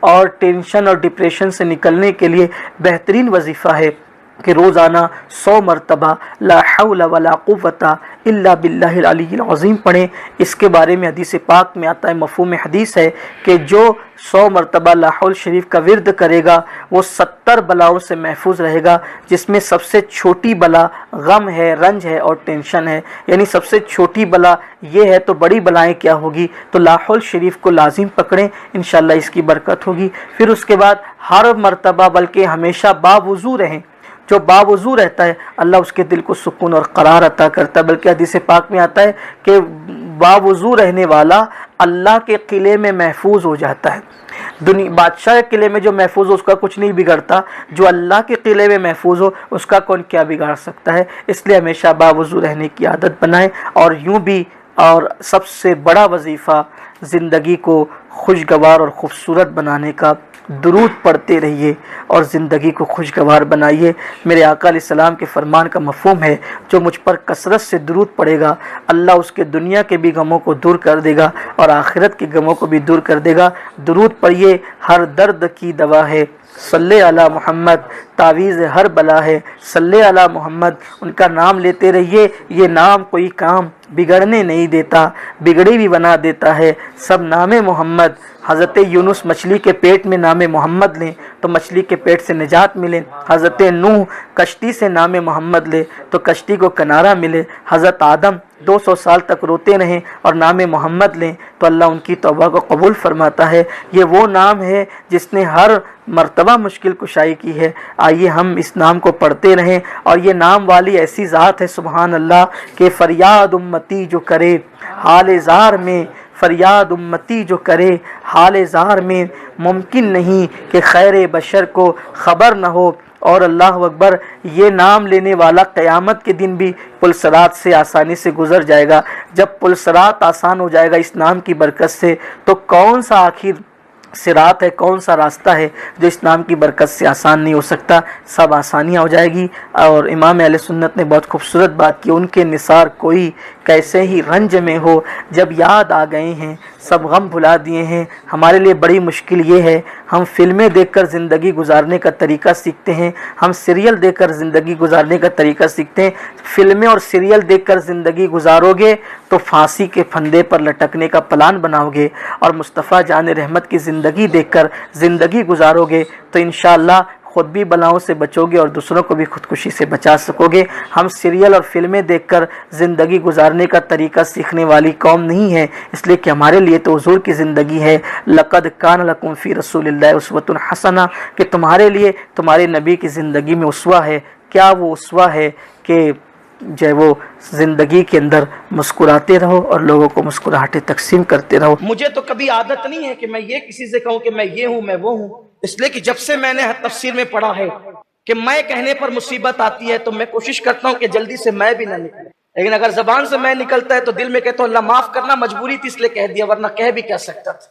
اور ٹینشن اور ڈپریشن سے نکلنے کے لیے بہترین وظیفہ ہے کہ روزانہ 100 مرتبہ لا حول ولا قوت الا باللہ العلی العظیم پڑھیں۔ اس کے بارے میں حدیث پاک میں آتا ہے، مفہوم حدیث ہے کہ جو 100 مرتبہ لا حول شریف کا ورد کرے گا وہ 70 بلاؤں سے محفوظ رہے گا، جس میں سب سے چھوٹی بلا غم ہے، رنج ہے اور ٹینشن ہے، یعنی سب سے چھوٹی بلا یہ ہے تو بڑی بلائیں کیا ہوگی۔ تو لا حول شریف کو لازم پکڑیں، انشاءاللہ اس کی برکت ہوگی۔ پھر اس کے بعد ہر مرتبہ بلکہ ہمیشہ باوضو رہیں۔ جو باوضو رہتا ہے اللہ اس کے دل کو سکون اور قرار عطا کرتا ہے، بلکہ حدیث پاک میں آتا ہے کہ باوضو رہنے والا اللہ کے قلعے میں محفوظ ہو جاتا ہے۔ بادشاہ کے قلعے میں جو محفوظ ہو اس کا کچھ نہیں بگڑتا، جو اللہ کے قلعے میں محفوظ ہو اس کا کون کیا بگاڑ سکتا ہے۔ اس لیے ہمیشہ باوضو رہنے کی عادت بنائیں۔ اور یوں بھی، اور سب سے بڑا وظیفہ زندگی کو خوشگوار اور خوبصورت بنانے کا، درود پڑھتے رہیے اور زندگی کو خوشگوار بنائیے۔ میرے آقا علیہ السلام کے فرمان کا مفہوم ہے، جو مجھ پر کثرت سے درود پڑھے گا اللہ اس کے دنیا کے بھی غموں کو دور کر دے گا اور آخرت کے غموں کو بھی دور کر دے گا۔ درود پڑھیے، ہر درد کی دوا ہے، صلی علی محمد، تعویذ ہر بلا ہے، صلی علی محمد۔ ان کا نام لیتے رہیے، یہ نام کوئی کام بگڑنے نہیں دیتا، بگڑی بھی بنا دیتا ہے۔ سب نام محمد، حضرت یونس مچھلی کے پیٹ میں نام محمد لیں تو مچھلی کے پیٹ سے نجات ملے، حضرت نوح کشتی سے نام محمد لے تو کشتی کو کنارہ ملے، حضرت آدم 200 سال تک روتے رہیں اور نام محمد لیں تو اللہ ان کی توبہ کو قبول فرماتا ہے۔ یہ وہ نام ہے جس نے ہر مرتبہ مشکل کشائی کی ہے۔ آئیے ہم اس نام کو پڑھتے رہیں، اور یہ نام والی ایسی ذات ہے سبحان اللہ کہ فریاد امتی جو کرے حال زار میں، فریاد امتی جو کرے حال زار میں، ممکن نہیں کہ خیر بشر کو خبر نہ ہو۔ اور اللہ اکبر، یہ نام لینے والا قیامت کے دن بھی پل صراط سے آسانی سے گزر جائے گا۔ جب پل صراط آسان ہو جائے گا اس نام کی برکت سے، تو کون سا آخر صراط ہے، کون سا راستہ ہے جو اس نام کی برکت سے آسان نہیں ہو سکتا۔ سب آسانیاں ہو جائے گی۔ اور امام اہل سنت نے بہت خوبصورت بات کی، ان کے نثار کوئی کیسے ہی رنج میں ہو، جب یاد آ گئے ہیں سب غم بھلا دیے ہیں۔ ہمارے لیے بڑی مشکل یہ ہے، ہم فلمیں دیکھ کر زندگی گزارنے کا طریقہ سیکھتے ہیں، ہم سیریل دیکھ کر زندگی گزارنے کا طریقہ سیکھتے ہیں۔ فلمیں اور سیریل دیکھ کر زندگی گزارو گے تو پھانسی کے پھندے پر لٹکنے کا پلان بناؤ گے، اور مصطفیٰ جان رحمت کی زندگی دیکھ کر زندگی گزارو گے تو انشاءاللہ خود بھی بلاؤں سے بچو گے اور دوسروں کو بھی خودکشی سے بچا سکو گے۔ ہم سیریل اور فلمیں دیکھ کر زندگی گزارنے کا طریقہ سیکھنے والی قوم نہیں ہے، اس لیے کہ ہمارے لیے تو حضور کی زندگی ہے۔ لقد کان لکم فی رسول اللہ اسوۃ حسنہ، کہ تمہارے لیے تمہارے نبی کی زندگی میں اسوہ ہے۔ کیا وہ اسوہ ہے کہ جو وہ زندگی کے اندر مسکراتے رہو اور لوگوں کو مسکراہٹیں تقسیم کرتے رہو۔ مجھے تو کبھی عادت نہیں ہے کہ میں یہ کسی سے کہوں کہ میں یہ ہوں میں وہ ہوں، اس لیے کہ جب سے میں نے تفسیر میں پڑھا ہے کہ میں کہنے پر مصیبت آتی ہے تو میں کوشش کرتا ہوں کہ جلدی سے میں بھی نہ نکلوں، لیکن اگر زبان سے میں نکلتا ہے تو دل میں کہتا ہوں اللہ معاف کرنا، مجبوری تھی اس لیے کہہ دیا، ورنہ کہہ بھی کہہ سکتا تھا،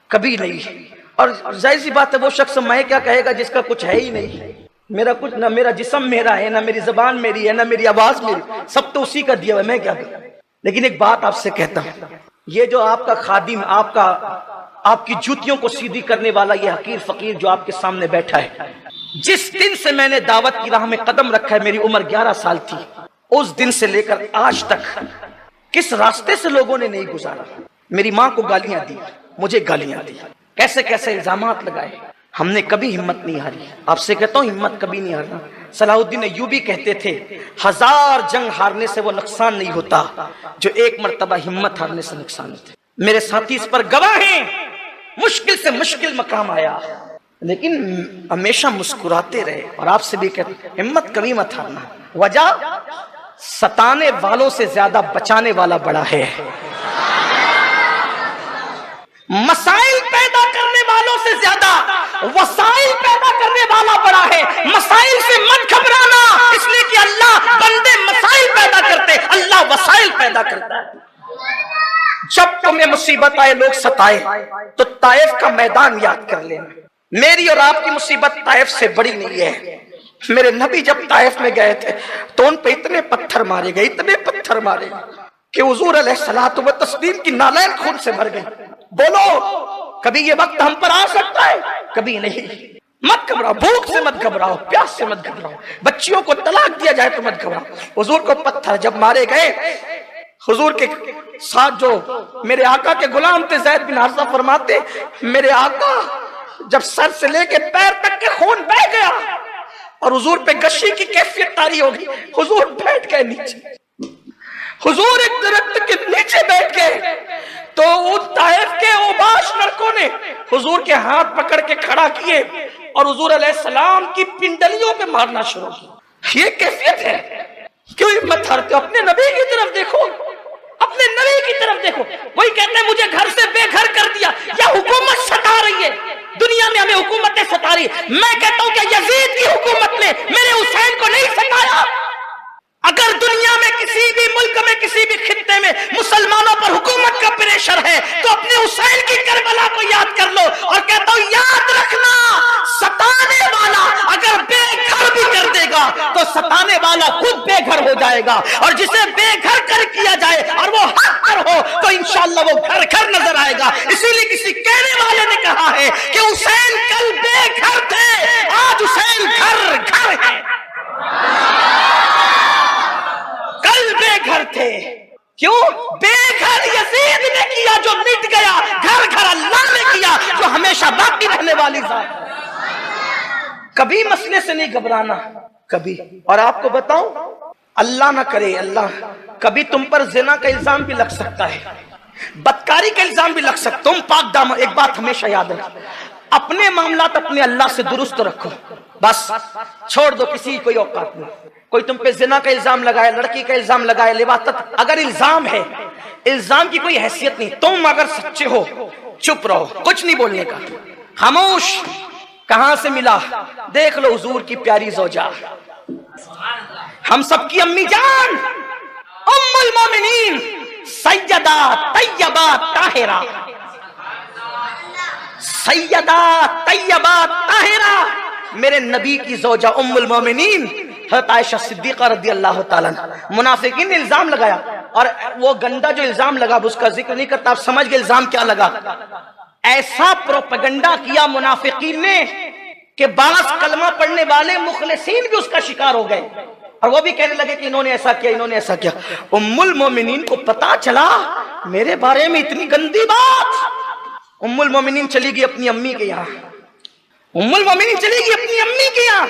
کبھی نہیں۔ اور ظاہر سی بات ہے وہ شخص میں کیا کہے گا جس کا کچھ ہے ہی نہیں، میرا کچھ نہ، میرا جسم میرا ہے، نہ میری زبان میری ہے، نہ میری آواز میری، سب تو اسی کا دیا ہوا ہے، میں کیا کروں۔ لیکن ایک بات آپ سے کہتا ہوں، یہ جو آپ کا خادم، آپ کی جوتیوں کو سیدھی کرنے والا یہ حقیر فقیر جو آپ کے سامنے بیٹھا ہے، جس دن سے میں نے دعوت کی راہ میں قدم رکھا ہے، میری عمر 11 سال تھی، اس دن سے لے کر آج تک کس راستے سے لوگوں نے نہیں گزارا۔ میری ماں کو گالیاں دی، مجھے گالیاں دی، کیسے کیسے الزامات لگائے، ہم نے کبھی ہمت نہیں ہاری۔ آپ سے کہتا ہوں ہمت کبھی نہیں ہارنا۔ صلاح الدین ایوبی کہتے تھے 1000 جنگ ہارنے سے وہ نقصان نہیں ہوتا جو ایک مرتبہ ہمت ہارنے سے نقصان ہوتا ہے۔ میرے ساتھی اس پر گواہ ہیں، مشکل سے مشکل مقام آیا لیکن ہمیشہ مسکراتے رہے۔ اور آپ سے بھی کہتے ہیں ہمت کبھی مت ہارنا، وجہ ستانے والوں سے زیادہ بچانے والا بڑا ہے، مسائل پیدا کرنے والوں سے زیادہ وسائل پیدا کرنے والا بڑا ہے۔ مسائل سے مت گھبرانا، اس لیے کہ اللہ بندے مسائل پیدا کرتے، اللہ وسائل پیدا کرتا ہے۔ جب تمہیں مصیبت آئے لوگ ستائے تو طائف کا میدان یاد کر لینا، میری اور آپ کی مصیبت طائف سے بڑی نہیں ہے۔ میرے نبی جب طائف میں گئے تھے تو ان پہ اتنے پتھر مارے گئے، اتنے پتھر مارے گئے کہ حضور علیہ الصلوۃ والتسلیم کی نالین خون سے بھر گئی۔ بولو کبھی یہ وقت ہم پر آ سکتا ہے؟ کبھی نہیں. مت گھبراؤ، بھوک سے مت گھبراؤ، پیاس سے مت گھبراؤ، بچیوں کو طلاق دیا جائے تو مت گھبراؤ. حضور کو پتھر جب مارے گئے، حضور کے ساتھ جو میرے آقا کے غلام تھے زید بن حارثہ فرماتے میرے آقا جب سر سے لے کے پیر تک کے خون بہہ گیا اور حضور پہ گشی کی کیفیت طاری ہو گئی، حضور بیٹھ گئے نیچے. حضور ایک درخت کے نیچے بیٹھ گئے تو ان طائف کے اوباش لڑکوں نے حضور کے ہاتھ پکڑ کے کھڑا کیے اور حضور علیہ السلام کی پنڈلیوں پہ مارنا شروع کیا. یہ کیفیت ہے. کیوں ہمت ہارتے ہو؟ اپنے نبی کی طرف دیکھو، اپنے نبی کی طرف دیکھو. وہی کہتے ہیں مجھے گھر سے بے گھر کر دیا، یا حکومت ستا رہی ہے دنیا میں، ہمیں حکومتیں ستا رہی ہے. میں کہتا ہوں کہ یزید کی حکومت نے میرے حسین کو نہیں ستایا. اگر دنیا میں کسی بھی ملک میں کسی بھی خطے میں مسلمانوں پر حکومت کا پریشر ہے تو اپنے حسین کی کربلا کو یاد کر لو. اور کہتا ہوں یاد رکھنا ستانے والا اگر بے گھر بھی کر دے گا تو ستانے والا خود بے گھر ہو جائے گا. اور جسے بے گھر کر کیا جائے اور وہ حق پر ہو تو انشاءاللہ وہ گھر گھر نظر آئے گا. اسی لیے کسی کہنے والے نے کہا ہے کہ حسین کل بے گھر تھے، آج حسین گھر گھر ہے. کل بے گھر تھے، کیوں؟ بے گھر یزید نے کیا جو مٹ گیا، گھر گھر اللہ نے کیا جو ہمیشہ باقی رہنے والی ذات. کبھی مسئلے سے نہیں گھبرانا، کبھی. اور آپ کو بتاؤں اللہ نہ کرے اللہ، کبھی تم پر زنا کا الزام بھی لگ سکتا ہے، بدکاری کا الزام بھی لگ سکتا. تم پاک دامن. ایک بات ہمیشہ یاد رکھو، اپنے معاملات اپنے اللہ سے درست رکھو، بس چھوڑ دو کسی کوئی اوقات نہیں. کوئی تم پہ زنا کا الزام لگائے، لڑکی کا الزام لگائے، لواطت، اگر الزام ہے، الزام کی کوئی حیثیت نہیں. تم اگر سچے ہو چپ رہو، کچھ نہیں بولنے کا، خاموش. کہاں سے ملا؟ دیکھ لو حضور کی پیاری زوجہ، ہم سب کی امی جان ام المومنین سیدہ طیبہ طاہرہ، سیدہ طیبہ طاہرہ، میرے نبی کی زوجہ ام المومنین حضرت عائشہ صدیقہ رضی اللہ تعالیٰ. منافقین نے الزام لگایا اور وہ گندا جو الزام لگا اس کا ذکر نہیں کرتا، آپ سمجھ گئے الزام کیا لگا. ایسا پروپیگنڈا کیا منافقین نے کہ بعض کلمہ پڑھنے والے مخلصین بھی اس کا شکار ہو گئے اور وہ بھی کہنے لگے کہ انہوں نے ایسا کیا، انہوں نے ایسا کیا. ام المومنین کو پتا چلا میرے بارے میں اتنی گندی بات. ام المومنین چلی گئی اپنی امی کے یہاں، ام المومنین چلی گئی اپنی امی کے یہاں.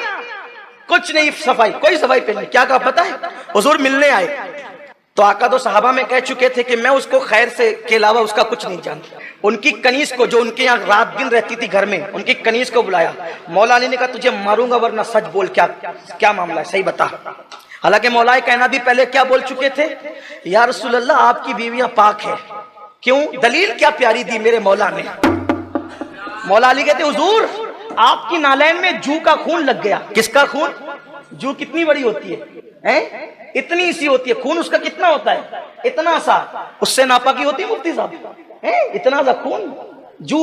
کچھ نہیں صفائی، کوئی صفائی پہ نہیں. کیا کہا پتہ ہے؟ حضور ملنے آئے تو آقا تو صحابہ میں کہہ چکے تھے کہ میں اس کو خیر سے کے علاوہ اس کا کچھ نہیں جانتا. ان کی کنیز کو جو ان کے یہاں رات دن رہتی تھی گھر میں، ان کی کنیز کو بلایا. مولا علی نے کہا تجھے ماروں گا ورنہ سچ بول، کیا معاملہ ہے، صحیح بتا. حالانکہ مولا کائنات بھی پہلے کیا بول چکے تھے؟ یا رسول اللہ آپ کی بیویاں پاک ہیں. کیوں؟ دلیل کیا پیاری دی میرے مولا نے. مولا علی کہتے حضور آپ کی نالین میں جو کا خون لگ گیا. کس کا خون؟ جو کتنی بڑی ہوتی ہے؟ اتنی سی ہوتی ہے. خون اس کا کتنا ہوتا ہے؟ اتنا سا. اس سے ناپاکی ہوتی ہے مفتی صاحب؟ اتنا سا خون جو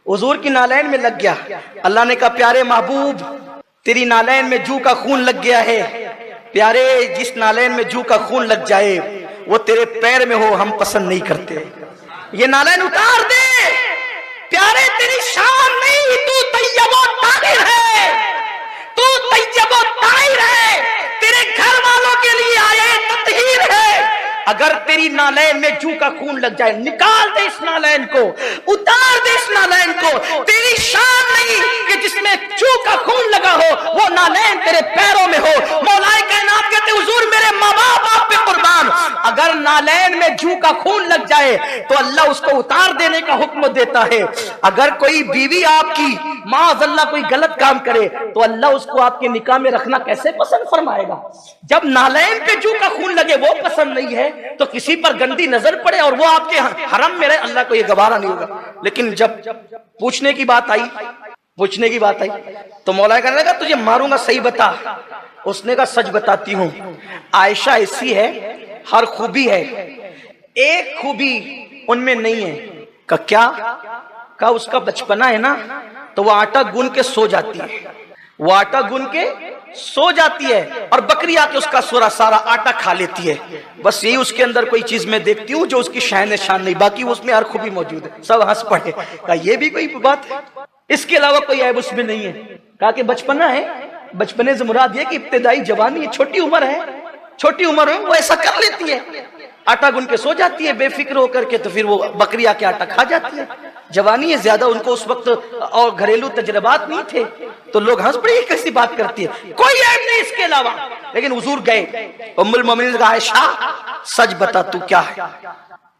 حضور کی نالین میں لگ گیا. اللہ نے کہا پیارے محبوب تیری نالین میں جو کا خون لگ گیا ہے. پیارے جس نالین میں جو کا خون لگ جائے وہ تیرے پیر میں ہو ہم پسند نہیں کرتے. یہ نالین اتار دے. پیارے تیری شان نہیں، تو طیب و طاہر ہے، تو طیب و طاہر ہے، تیرے گھر والوں کے لیے آئے تطہیر ہے. اگر تیری نالین میں جو کا خون لگ جائے نکال دے اس نالین کو، اتار دے اس نالین کو. تیری شان نہیں کہ جس میں جو کا خون لگا ہو وہ نالین تیرے پیروں میں ہو. مولا کائنات کہتے حضور میرے ماں باپ آپ پہ قربان، اگر نالین میں جو کا خون لگ جائے تو اللہ اس کو اتار دینے کا حکم دیتا ہے. اگر کوئی بیوی آپ کی معاذ اللہ کوئی غلط کام کرے تو اللہ اس کو آپ کے نکاح میں رکھنا کیسے پسند فرمائے گا؟ جب نالین پہ جو کا خون لگے وہ پسند نہیں ہے تو کسی پر گندی نظر پڑے اور وہ آپ کے حرم میں رہے، اللہ کو یہ گوارا نہیں ہوگا. لیکن جب پوچھنے کی بات آئی تو مولا کہنے لگا تجھے ماروں گا، صحیح بتا. اس نے کہا سچ بتاتی ہوں. عائشہ ایسی ہے، ہر خوبی ہے، ایک خوبی ان میں نہیں ہے. کہا کیا؟ کہا اس کا بچپنا ہے نا تو وہ آٹا گون کے سو جاتی ہے، وہ آٹا گن کے سو جاتی ہے اور بکری آ کے اس کا سارا آٹا کھا لیتی ہے. بس یہی اس کے اندر کوئی چیز میں دیکھتی ہوں جو اس کی شان نہیں، باقی اس میں ہر خوبی موجود ہے. سب ہنس پڑے. کہا یہ بھی کوئی بات ہے؟ اس کے علاوہ کوئی عیب اس میں نہیں ہے. کہا کہ بچپنا ہے. بچپنے سے مراد یہ کہ ابتدائی جوانی ہے، چھوٹی عمر ہے. چھوٹی عمر ہے وہ ایسا کر لیتی ہے، آٹا گن کے سو جاتی ہے بے فکر ہو کر کے، تو پھر وہ بکری آ کے آٹا کھا جاتی ہے. جوانی ہے زیادہ، ان کو اس وقت اور گھریلو تجربات نہیں تھے، تو لوگ ہنس پڑے یہ کیسی بات کرتی ہے، کوئی عیب نہیں اس کے علاوہ. لیکن حضور گئے، ام المومنین نے کہا عائشہ سچ بتا تو کیا ہے.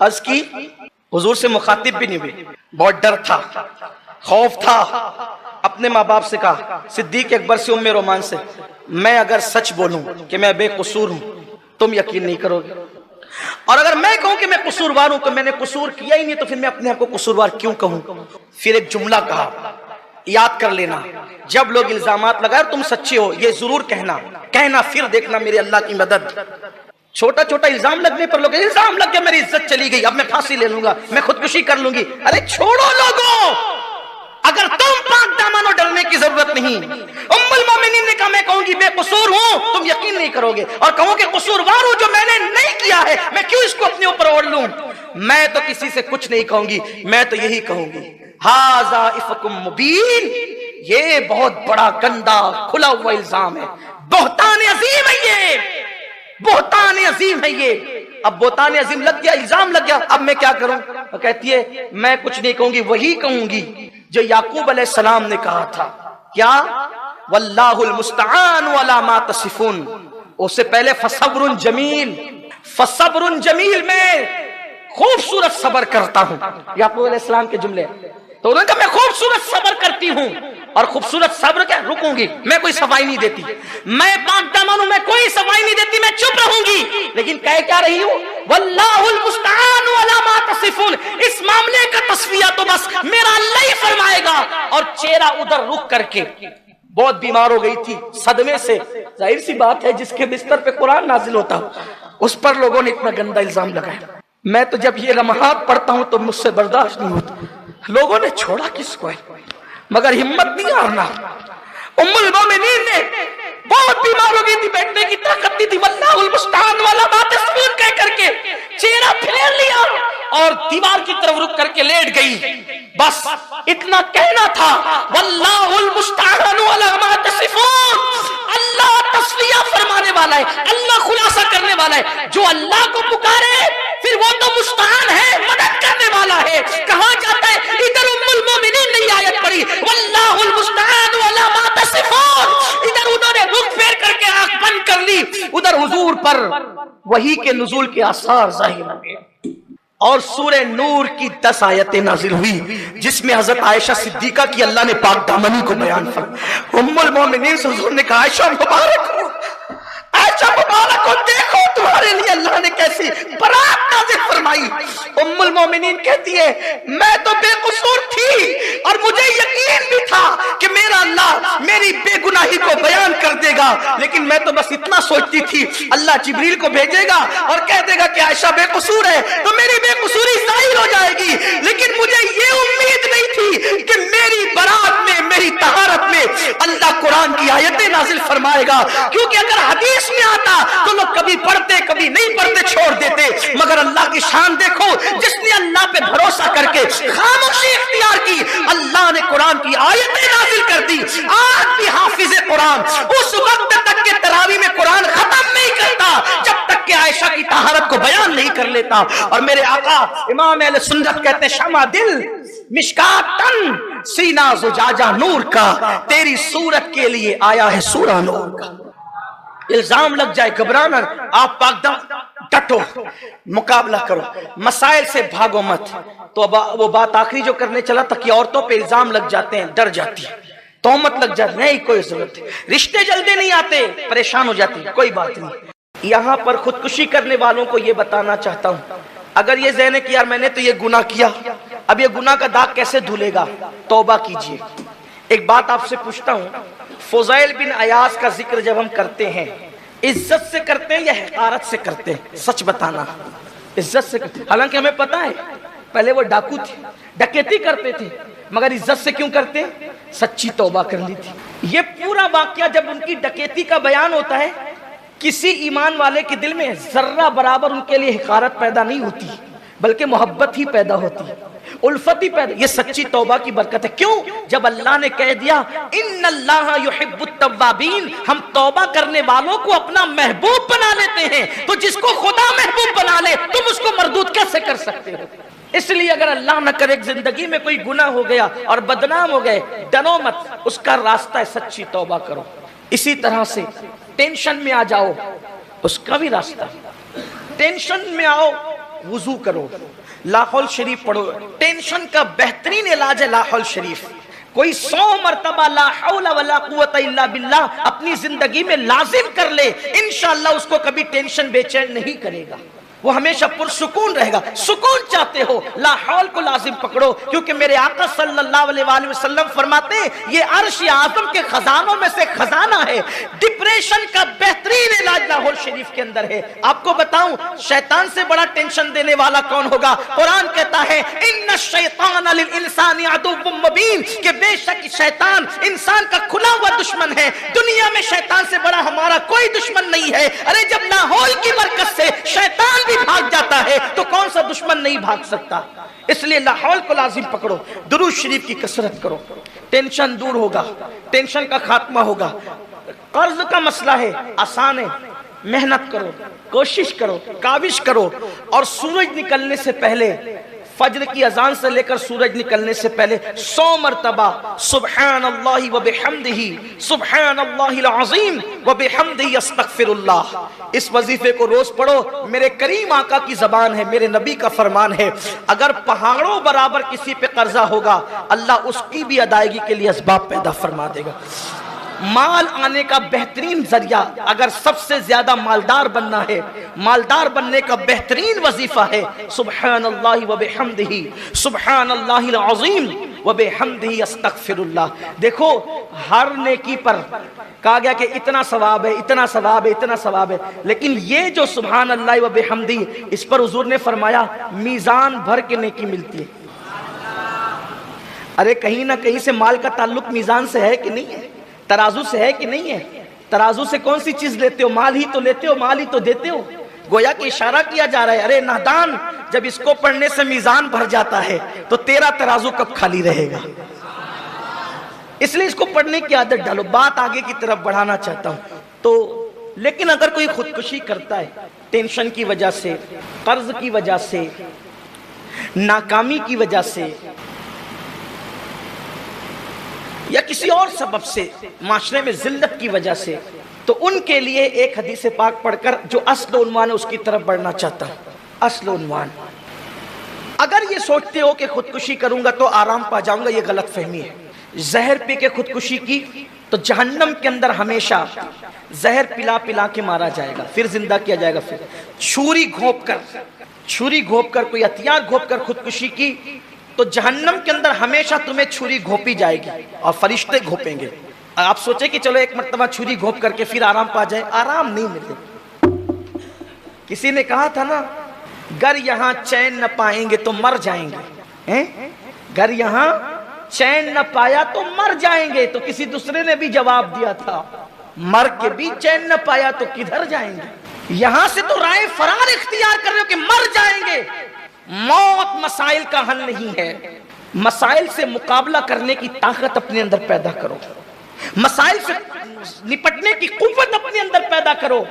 عرض کی، حضور سے مخاطب بھی نہیں ہوئے، بہت ڈر تھا، خوف تھا. اپنے ماں باپ سے کہا، صدیق اکبر سے، ام رومان سے، میں اگر سچ بولوں کہ میں بے قصور ہوں تم یقین نہیں کرو گے، اور اگر میں کہوں کہ میں قصوروار ہوں تو میں نے قصور کیا ہی نہیں، تو پھر میں اپنے آپ کو قصوروار کیوں کہوں. پھر ایک جملہ کہا، یاد کر لینا، جب لوگ الزامات لگائے تم سچے ہو یہ ضرور کہنا پھر دیکھنا میرے اللہ کی مدد. چھوٹا چھوٹا الزام لگنے پر لوگ، الزام لگ گیا میری عزت چلی گئی، اب میں پھانسی لے لوں گا، میں خودکشی کر لوں گی. ارے چھوڑو لوگوں، اگر تم پاک دامن ہو ڈرنے کی ضرورت نہیں. ام المومنین نے کہا میں کہوں گی بے قصور ہوں تم یقین نہیں کرو گے، اور کہوں کہ قصوروار ہوں جو میں نے نہیں کیا ہے، میں کیوں اس کو اپنے اوپر اوڑھ لوں. میں تو کسی سے کچھ نہیں کہوں گی، میں تو یہی کہوں گی ھذا افکم مبین، یہ بہت بڑا گندا کھلا ہوا الزام ہے، بہتان عظیم ہے یہ، بہتان عظیم ہے یہ. اب بہتان عظیم لگ گیا، الزام لگ گیا، اب میں کیا کروں. وہ کہتی ہے میں کچھ نہیں کہوں گی، وہی کہوں گی جو یعقوب علیہ السلام نے کہا تھا. کیا؟ واللہ المستعان علی ما تصفون. اس سے پہلے فصبر جمیل، فصبر جمیل، میں خوبصورت صبر کرتا ہوں. یعقوب علیہ السلام کے جملے. تو انہوں نے کہا میں خوبصورت صبر کرتی ہوں، اور خوبصورت صبر کیا، رکوں گی، میں کوئی صفائی نہیں دیتی، میں پاک دامن ہوں، میں کوئی صفائی نہیں دیتی، میں چپ رہوں گی. لیکن کہہ کیا رہی ہوں، واللہ المستعان علی ما تصفون. اس معاملے کا تصفیہ تو بس میرا اللہ ہی فرمائے گا. اور چہرہ ادھر رک کر کے، بہت بیمار ہو گئی تھی صدمے سے، ظاہر سی بات ہے جس کے بستر پہ قرآن نازل ہوتا اس پر لوگوں نے اتنا گندا الزام لگایا. میں تو جب یہ لمحات پڑھتا ہوں تو مجھ سے برداشت نہیں ہوتا. لوگوں نے چھوڑا کس کو ہے، مگر ہمت نہیں ہارنا. ام المومنین نے بہت بیمار ہو گئی تھی، بیٹھنے کی طاقت نہیں تھی، واللہ المستعان والا بات سکون کہہ کر کے چہرہ پھیر لیا اور دیوار کی طرف رک کر کے لیٹ گئی. بس اتنا کہنا تھا، واللہ المستعان علی ما تصفون. اللہ تصفیہ فرمانے والا ہے، اللہ خلاصہ کرنے والا ہے. جو اللہ کو پکارے پھر وہ تو مستعان ہے، مدد کرنے والا ہے. کہاں جاتا ہے؟ ادھر ام المومنین نے آیت پڑھی، واللہ المستعان علی ما تصفون. ادھر انہوں نے رخ پھیر کر کے آنکھ بند کر لی، ادھر حضور پر وحی کے نزول کے آثار ظاہر ہو گئے. اور سورہ نور کی 10 آیتیں نازل ہوئی جس میں حضرت عائشہ صدیقہ کی اللہ نے پاک دامنی کو بیان فرمایا. ام المومنین سے حضور نے کہا عائشہ مبارک ہو، عائشہ مبارک ہو، دیکھو تمہارے لیے اللہ نے کیسی برات نازل فرمائی. ام المومنین کہتی ہے میں تو بے قصور تھی اور مجھے یقین بھی تھا کہ میرا اللہ میری بے گناہی کو بیان کر دے گا، لیکن میں تو بس اتنا سوچتی تھی اللہ جبریل کو بھیجے گا اور کہہ دے گا کہ عائشہ بے قصور ہے تو میری بے قصوری ظاہر ہو جائے گی. لیکن مجھے یہ امید نہیں تھی کہ میری برات میں، میری طہارت میں اللہ قرآن کی آیتیں نازل فرمائے گا. کیونکہ اگر حدیث میں آتا تو لوگ کبھی پڑھتے کبھی نہیں پڑھتے چھوڑ دیتے، مگر اللہ کی شان دیکھو، جس نے اللہ پہ بھروسہ کر کے خاموشی اختیار کی، اللہ نے قرآن کی آیتیں نازل کر دی. آج بھی حافظ قرآن اس وقت تک کہ تراویح میں قرآن ختم نہیں کرتا جب تک کہ عائشہ کی طہارت کو بیان نہیں کر لیتا. اور میرے آقا امام اہل سنت کہتے ہیں شمع دل مشکات تن سینہ زجاجہ نور کا، تیری صورت کے لیے آیا ہے سورہ نور کا. الزام لگ جائے گھبرانا، آپ پاک ڈٹو، مقابلہ کرو، مسائل سے بھاگو مت. تو اب وہ بات آخری جو کرنے چلا تھا کہ عورتوں پہ الزام لگ جاتے ہیں، ڈر جاتی ہے، تہمت لگ جاتی، نہیں کوئی ضرورت ہے، رشتے جلدی نہیں آتے، پریشان ہو جاتی، کوئی بات نہیں. یہاں پر خودکشی کرنے والوں کو یہ بتانا چاہتا ہوں، اگر یہ ذہن ہے کہ یار میں نے تو یہ گناہ کیا، اب یہ گناہ کا داغ کیسے دھلے گا، توبہ کیجئے. ایک بات آپ سے پوچھتا ہوں، فضیل بن عیاض کا ذکر جب ہم کرتے ہیں عزت سے کرتے ہیں یا حقارت سے کرتے ہیں؟ سچ بتانا. عزت سے کرتے ہیں، حالانکہ ہمیں پتا ہے پہلے وہ ڈاکو تھے، ڈکیتی کرتے تھے، مگر عزت سے کیوں کرتے ہیں؟ سچی توبہ کر لی تھی. یہ پورا واقعہ جب ان کی ڈکیتی کا بیان ہوتا ہے کسی ایمان والے کے دل میں ذرہ برابر ان کے لیے حقارت پیدا نہیں ہوتی بلکہ محبت ہی پیدا ہوتی ہے, الفت ہی پیدا. یہ سچی توبہ کی برکت ہے. کیوں؟ جب اللہ نے کہہ دیا ان اللہ یحب التوابین, ہم توبہ کرنے والوں کو اپنا محبوب بنا لیتے ہیں, تو جس کو خدا محبوب بنا لے تم اس کو مردود کیسے کر سکتے ہو؟ اس لیے اگر اللہ نہ کرے زندگی میں کوئی گناہ ہو گیا اور بدنام ہو گئے, ڈرو مت, اس کا راستہ ہے سچی توبہ کرو. اسی طرح سے ٹینشن میں آ جاؤ, اس کا بھی راستہ. ٹینشن میں آؤ, وضو کرو, لاحول شریف پڑھو. ٹینشن کا بہترین علاج ہے لاحول شریف. کوئی 100 مرتبہ لا حول ولا قوت الا باللہ اپنی زندگی میں لازم کر لے, انشاءاللہ اس کو کبھی ٹینشن بے چین نہیں کرے گا, وہ ہمیشہ پرسکون رہے گا. سکون چاہتے ہو, لا حول کو لازم پکڑو, کیونکہ میرے آقا صلی اللہ علیہ وآلہ وسلم فرماتے ہیں یہ عرش اعظم کے خزانوں میں سے خزانہ ہے. ڈپریشن کا بہترین علاج لاہور شریف کے اندر ہے. آپ کو بتاؤں شیطان سے بڑا ٹینشن دینے والا کون ہوگا؟ قرآن کہتا ہے ان الشیطان للانسان عدو مبین, کہ بے شک شیطان انسان کا کھلا ہوا دشمن ہے. دنیا میں شیطان سے بڑا ہمارا کوئی دشمن نہیں ہے. ارے جب لاہور کی برکت سے شیطان بھاگ جاتا ہے تو کون سا دشمن نہیں بھاگ سکتا؟ اس لیے لاحول کو لازم پکڑو, درود شریف کی کثرت کرو, ٹینشن دور ہوگا, ٹینشن کا خاتمہ ہوگا. قرض کا مسئلہ ہے, آسان ہے, محنت کرو, کوشش کرو, کاوش کرو, اور سورج نکلنے سے پہلے, فجر کی اذان سے لے کر سورج نکلنے سے پہلے 100 مرتبہ سبحان اللہ وبحمدہ سبحان اللہ العظیم وبحمدہ استغفر اللہ. اس وظیفے کو روز پڑھو. میرے کریم آقا کی زبان ہے, میرے نبی کا فرمان ہے, اگر پہاڑوں برابر کسی پہ قرضہ ہوگا اللہ اس کی بھی ادائیگی کے لیے اسباب پیدا فرما دے گا. مال آنے کا بہترین ذریعہ, اگر سب سے زیادہ مالدار بننا ہے, مالدار بننے کا بہترین وظیفہ ہے سبحان اللہ وبحمدہ سبحان اللہ العظیم وبحمدہ استغفر اللہ. دیکھو ہر نیکی پر کہا گیا کہ اتنا ثواب ہے, اتنا ثواب ہے, اتنا ثواب ہے, لیکن یہ جو سبحان اللہ وبحمدہ, اس پر حضور نے فرمایا میزان بھر کے نیکی ملتی ہے. ارے کہیں نہ کہیں سے مال کا تعلق میزان سے ہے کہ نہیں ہے؟ ترازو سے ہے کہ نہیں ہے؟ ترازو سے کون سی چیز لیتے ہو؟ مال ہی تو لیتے ہو, مال ہی تو دیتے ہو. گویا کہ اشارہ کیا جا رہا ہے ارے نادان, جب اس کو پڑھنے سے میزان بھر جاتا ہے تو تیرا ترازو کب خالی رہے گا؟ اس لیے اس کو پڑھنے کی عادت ڈالو. بات آگے کی طرف بڑھانا چاہتا ہوں تو, لیکن اگر کوئی خودکشی کرتا ہے ٹینشن کی وجہ سے, قرض کی وجہ سے, ناکامی کی وجہ سے, یا کسی اور سبب سے, معاشرے میں ذلت کی وجہ سے, تو ان کے لیے ایک حدیث پاک پڑھ کر جو اصل عنوان ہے اس کی طرف بڑھنا چاہتا ہوں. اصل عنوان, اگر یہ سوچتے ہو کہ خودکشی کروں گا تو آرام پا جاؤں گا, یہ غلط فہمی ہے. زہر پی کے خودکشی کی تو جہنم کے اندر ہمیشہ زہر پلا پلا کے مارا جائے گا, پھر زندہ کیا جائے گا. پھر چھری گھونپ کر کوئی ہتھیار گھونپ کر خودکشی کی تو جہنم کے اندر ہمیشہ تمہیں چھری گھونپی جائے گی اور فرشتے گھونپیں گے. آپ سوچیں کہ چلو ایک مرتبہ چھری گھونپ کر کے پھر آرام پا جائے, آرام نہیں ملے. کسی نے کہا تھا نا, گر یہاں چین نہ پائیں گے تو مر جائیں گے, گر یہاں چین نہ پایا تو مر جائیں گے. تو کسی دوسرے نے بھی جواب دیا تھا, مر کے بھی چین نہ پایا تو کدھر جائیں گے؟ یہاں سے تو رائے فرار اختیار کر رہے ہو کہ مر جائیں گے. موت مسائل کا حل نہیں ہے. مسائل سے مقابلہ کرنے کی طاقت اپنے اندر پیدا کرو, مسائل سے نپٹنے کی قوت اپنے اندر پیدا کرو.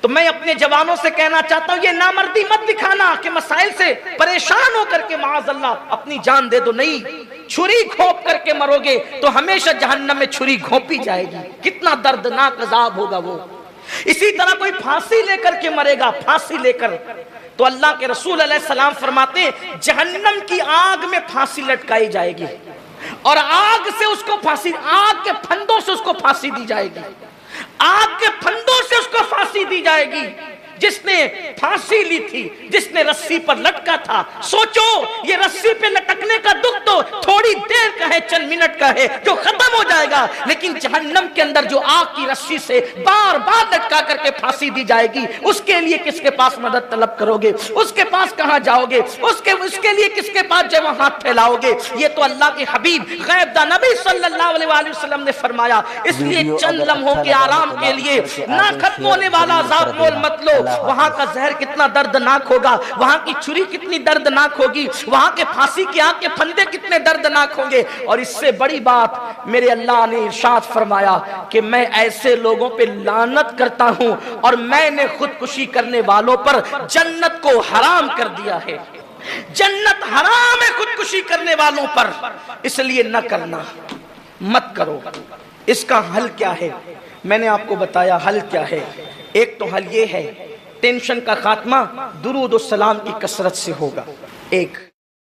تو میں اپنے جوانوں سے کہنا چاہتا ہوں یہ نامردی مت دکھانا کہ مسائل سے پریشان ہو کر کے معاذ اللہ اپنی جان دے دو. نہیں, چھری گھونپ کر کے مرو گے تو ہمیشہ جہنم میں چھری گھونپی جائے گی. کتنا دردناک عذاب ہوگا وہ. اسی طرح کوئی پھانسی لے کر کے مرے گا, پھانسی لے کر, تو اللہ کے رسول علیہ السلام فرماتے ہیں جہنم کی آگ میں پھانسی لٹکائی جائے گی, اور آگ سے اس کو پھانسی, آگ کے پھندوں سے اس کو پھانسی دی جائے گی, آگ کے پھندوں سے اس کو پھانسی دی جائے گی. جس نے پھانسی لی تھی, جس نے رسی پر لٹکا تھا, سوچو یہ رسی پہ لٹکنے کا دکھ تو تھوڑی دیر کا ہے, چند منٹ کا ہے, جو ختم ختم ہو جائے گا، لیکن جہنم کے اندر جو آگ کی رسی سے بار بار لٹکا کر کے پھانسی دی جائے گی، اس کے لیے کس کے پاس مدد طلب کرو گے؟ اس کے پاس کہاں جاؤ گے؟ اس کے لیے کس کے پاس جو ہاتھ پھیلاؤ گے؟ یہ تو اللہ کے حبیب غیب دا نبی صلی اللہ علیہ وآلہ وسلم نے فرمایا۔ اس لیے چند لمحوں کے آرام کے لیے نہ ختم ہونے والا عذاب مول مت لو۔ وہاں کا زہر کتنا دردناک ہوگا، وہاں کی چھری کتنی دردناک ہوگی، وہاں کے پھانسی کی آنکھ کے پھندے کتنے دردناک ہوں گے۔ اور اس سے بڑی بات میرے اللہ نے ارشاد فرمایا کہ میں ایسے لوگوں پہ لعنت کرتا ہوں اور میں نے خودکشی کرنے والوں پر جنت کو حرام کر دیا ہے۔ جنت حرام ہے خودکشی کرنے والوں پر، اس لیے نہ کرنا، مت کرو۔ اس کا حل کیا ہے؟ میں نے آپ کو بتایا حل کیا ہے۔ ایک تو حل یہ ہے ٹینشن کا خاتمہ درود و سلام کی کثرت سے ہوگا۔ ایک